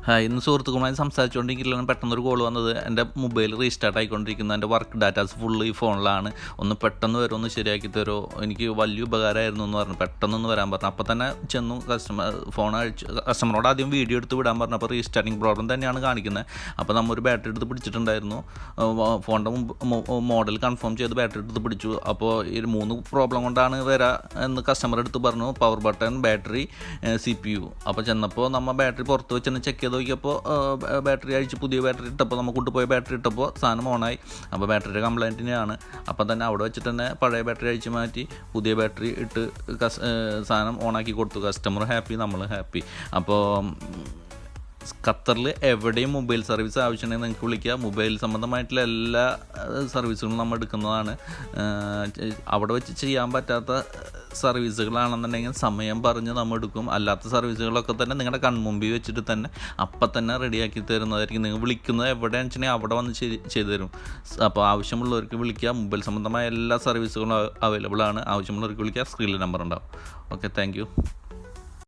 Hi, ഇന്ന് സുഹൃത്തുക്കളുമായി സംസാരിച്ചുകൊണ്ടിരിക്കുകയാണ് പെട്ടെന്നൊരു കോൾ വന്നത്. എൻ്റെ മൊബൈൽ റീസ്റ്റാർട്ട് ആയിക്കൊണ്ടിരിക്കുന്നു. എൻ്റെ വർക്ക് ഡാറ്റാസ് ഫുള്ള് ഈ ഫോണിലാണ്. ഒന്ന് പെട്ടെന്ന് വരും, ഒന്ന് ശരിയാക്കി തരുമോ, എനിക്ക് വലിയ ഉപകാരമായിരുന്നു എന്ന് പറഞ്ഞു. പെട്ടെന്നൊന്ന് വരാൻ പറഞ്ഞു. അപ്പോൾ തന്നെ ചെന്നു ഫോൺ അഴിച്ച് കസ്റ്റമറോട് ആദ്യം വീഡിയോ എടുത്ത് വിടാൻ പറഞ്ഞു. അപ്പോൾ റീസ്റ്റാർട്ടിങ് പ്രോബ്ലം തന്നെയാണ് കാണിക്കുന്നത്. അപ്പോൾ നമ്മൾ ഒരു ബാറ്ററി എടുത്ത് പിടിച്ചിട്ടുണ്ടായിരുന്നു. ഫോണിൻ്റെ മോഡൽ കൺഫേം ചെയ്ത് ബാറ്ററി എടുത്ത് പിടിച്ചു. അപ്പോൾ ഈ 3 പ്രോബ്ലം കൊണ്ടാണ് വരാ എന്ന് കസ്റ്റമർ എടുത്ത് പറഞ്ഞു. Power button, battery, CPU. അപ്പോൾ ചെന്നപ്പോൾ നമ്മൾ ബാറ്ററി പുറത്ത് വെച്ചെന്ന് ചെക്ക് ചെയ്ത് നോക്കിയപ്പോൾ ബാറ്ററി അഴിച്ച് പുതിയ ബാറ്ററി ഇട്ടപ്പോൾ നമ്മൾ കൊണ്ടുപോയ ബാറ്ററി ഇട്ടപ്പോൾ സാധനം ഓണായി. അപ്പോൾ ബാറ്ററിയുടെ കംപ്ലൈൻറ്റിനെയാണ്. അപ്പോൾ തന്നെ അവിടെ വെച്ചിട്ട് തന്നെ പഴയ ബാറ്ററി അഴിച്ച് മാറ്റി പുതിയ ബാറ്ററി ഇട്ട് സാധനം ഓണാക്കി കൊടുത്തു. കസ്റ്റമർ ഹാപ്പി, നമ്മൾ ഹാപ്പി. അപ്പോൾ ഖത്തറിൽ എവിടെയും മൊബൈൽ സർവീസ് ആവശ്യമുണ്ടെങ്കിൽ നിങ്ങൾക്ക് വിളിക്കുക. മൊബൈൽ സംബന്ധമായിട്ടുള്ള എല്ലാ സർവീസുകളും നമ്മൾ എടുക്കുന്നതാണ്. അവിടെ വെച്ച് ചെയ്യാൻ പറ്റാത്ത സർവീസുകളാണെന്നുണ്ടെങ്കിൽ സമയം പറഞ്ഞ് നമ്മൾ എടുക്കും. അല്ലാത്ത സർവീസുകളൊക്കെ തന്നെ നിങ്ങളുടെ കൺമുമ്പിൽ വെച്ചിട്ട് തന്നെ അപ്പം തന്നെ റെഡിയാക്കി തരുന്നതായിരിക്കും. നിങ്ങൾ വിളിക്കുന്നത് എവിടെയാണെന്ന് വെച്ചിട്ടുണ്ടെങ്കിൽ അവിടെ വന്ന് ചെയ്തു തരും. അപ്പോൾ ആവശ്യമുള്ളവർക്ക് വിളിക്കുക. മൊബൈൽ സംബന്ധമായ എല്ലാ സർവീസുകളും അവൈലബിൾ ആണ്. ആവശ്യമുള്ളവർക്ക് വിളിക്കുക. സ്ക്രീനിൽ നമ്പർ ഉണ്ടാവും. Okay, thank you.